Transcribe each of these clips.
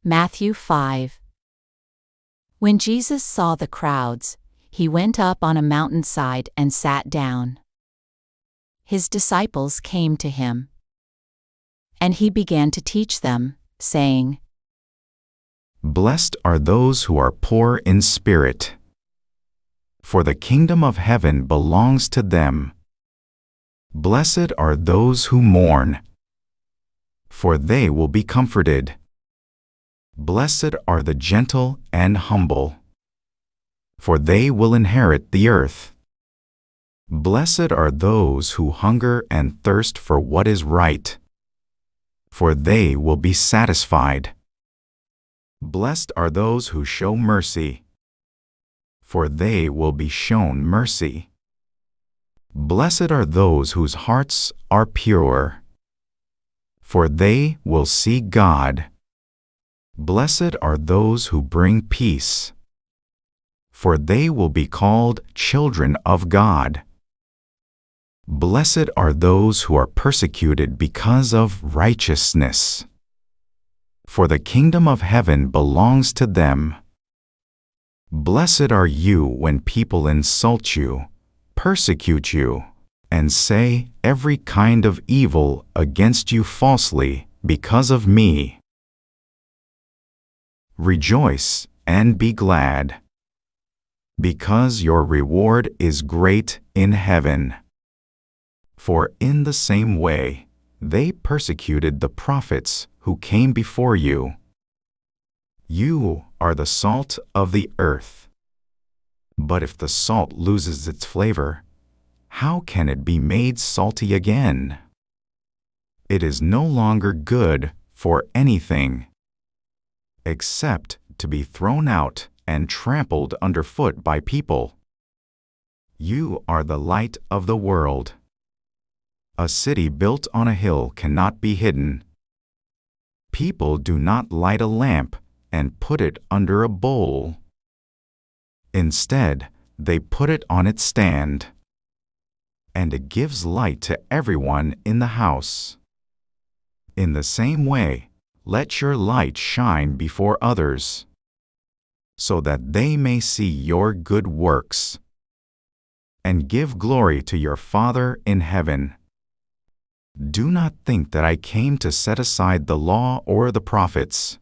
Matthew 5. When Jesus saw the crowds, he went up on a mountainside and sat down. His disciples came to him, and he began to teach them, saying, Blessed are those who are poor in spirit, for the kingdom of heaven belongs to them. Blessed are those who mourn, for they will be comforted. Blessed are the gentle and humble, for they will inherit the earth. Blessed are those who hunger and thirst for what is right, for they will be satisfied. Blessed are those who show mercy, for they will be shown mercy. Blessed are those whose hearts are pure, for they will see God. Blessed are those who bring peace, for they will be called children of God. Blessed are those who are persecuted because of righteousness, for the kingdom of heaven belongs to them. Blessed are you when people insult you, persecute you, and say every kind of evil against you falsely because of me. Rejoice and be glad, because your reward is great in heaven. For in the same way they persecuted the prophets who came before you. You are the salt of the earth. But if the salt loses its flavor, how can it be made salty again? It is no longer good for anything, except to be thrown out and trampled underfoot by people. You are the light of the world. A city built on a hill cannot be hidden. People do not light a lamp and put it under a bowl. Instead, they put it on its stand, and it gives light to everyone in the house. In the same way, let your light shine before others, so that they may see your good works, and give glory to your Father in heaven. Do not think that I came to set aside the law or the prophets.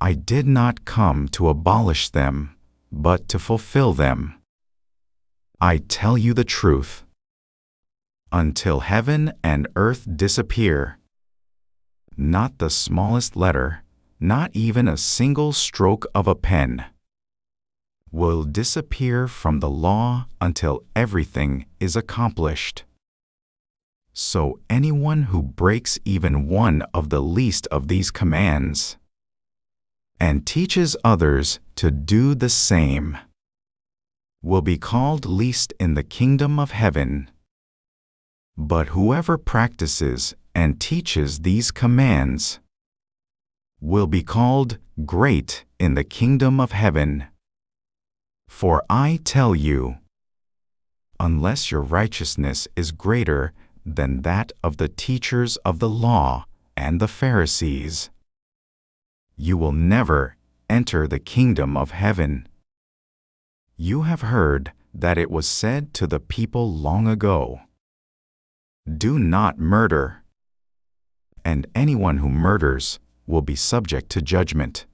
I did not come to abolish them, but to fulfill them. I tell you the truth. Until heaven and earth disappear, not the smallest letter, not even a single stroke of a pen, will disappear from the law until everything is accomplished. So anyone who breaks even one of the least of these commands and teaches others to do the same will be called least in the kingdom of heaven. But whoever practices and teaches these commands will be called great in the kingdom of heaven. For I tell you, unless your righteousness is greater than that of the teachers of the law and the Pharisees, you will never enter the kingdom of heaven. You have heard that it was said to the people long ago, "Do not murder," and anyone who murders will be subject to judgment.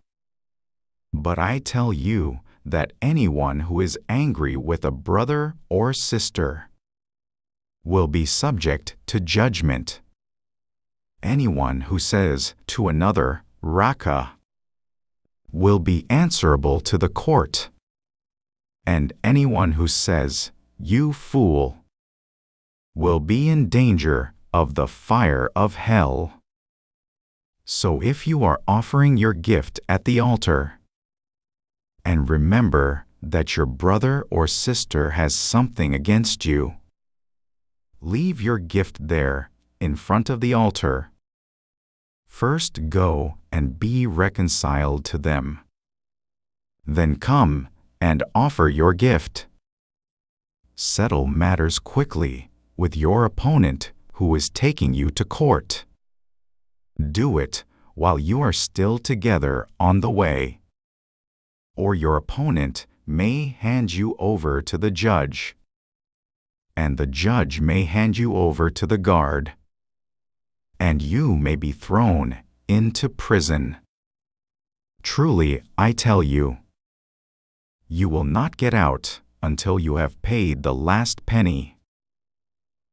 But I tell you that anyone who is angry with a brother or sister will be subject to judgment. Anyone who says to another, "Raka," will be answerable to the court. And anyone who says, "You fool," will be in danger of the fire of hell. So if you are offering your gift at the altar, and remember that your brother or sister has something against you, leave your gift there in front of the altar. First go and be reconciled to them. Then come and offer your gift. Settle matters quickly with your opponent who is taking you to court. Do it while you are still together on the way. Or your opponent may hand you over to the judge, and the judge may hand you over to the guard, and you may be thrown into prison. Truly, I tell you, you will not get out until you have paid the last penny.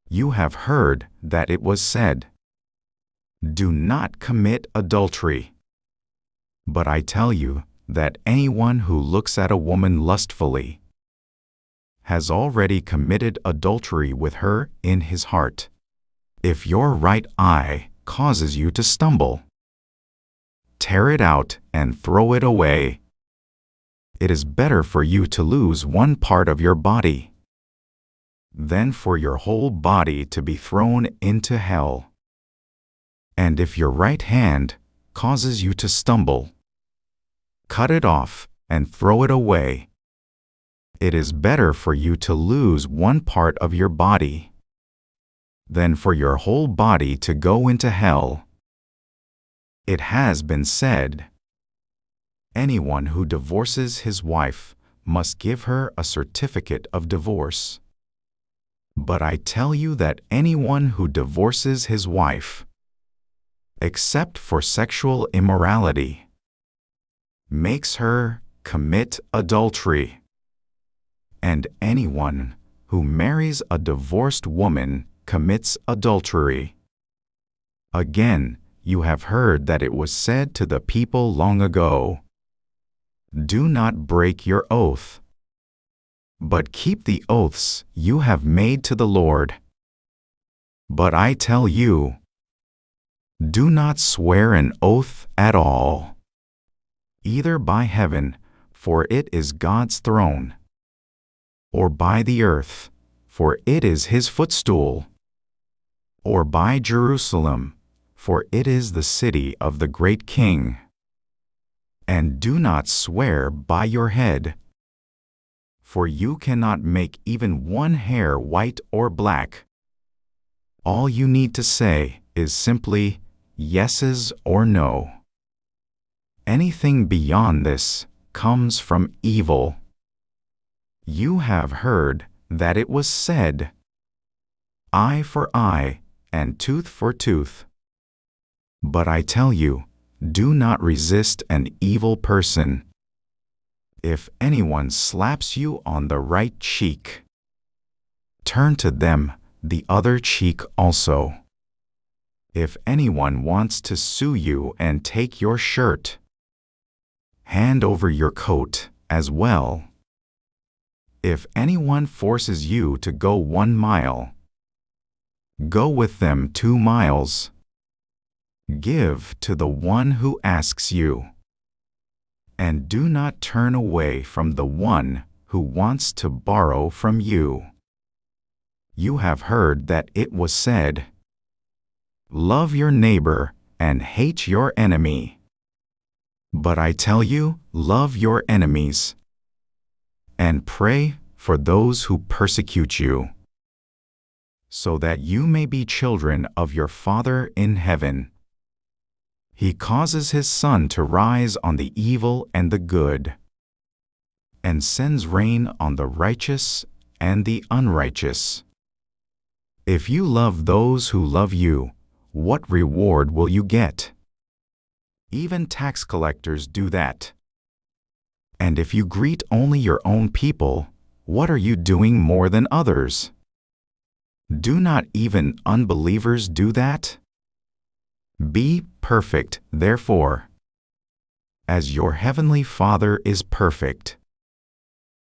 You have heard that it was said, "Do not commit adultery." But I tell you that anyone who looks at a woman lustfully has already committed adultery with her in his heart. If your right eye causes you to stumble, tear it out and throw it away. It is better for you to lose one part of your body than for your whole body to be thrown into hell. And if your right hand causes you to stumble, cut it off and throw it away. It is better for you to lose one part of your body than for your whole body to go into hell. It has been said, "Anyone who divorces his wife must give her a certificate of divorce." But I tell you that anyone who divorces his wife, except for sexual immorality, makes her commit adultery. And anyone who marries a divorced woman commits adultery. Again, you have heard that it was said to the people long ago, "Do not break your oath, but keep the oaths you have made to the Lord." But I tell you, do not swear an oath at all, either by heaven, for it is God's throne, or by the earth, for it is his footstool, or by Jerusalem, for it is the city of the great King. And do not swear by your head, for you cannot make even one hair white or black. All you need to say is simply yeses or no. Anything beyond this comes from evil. You have heard that it was said, "Eye for eye and tooth for tooth." But I tell you, do not resist an evil person. If anyone slaps you on the right cheek, turn to them the other cheek also. If anyone wants to sue you and take your shirt, hand over your coat as well. If anyone forces you to go 1 mile, go with them 2 miles. Give to the one who asks you, and do not turn away from the one who wants to borrow from you. You have heard that it was said, "Love your neighbor and hate your enemy." But I tell you, love your enemies, and pray for those who persecute you, so that you may be children of your Father in heaven. He causes his sun to rise on the evil and the good, and sends rain on the righteous and the unrighteous. If you love those who love you, what reward will you get? Even tax collectors do that. And if you greet only your own people, what are you doing more than others? Do not even unbelievers do that? Be perfect, therefore, as your heavenly Father is perfect.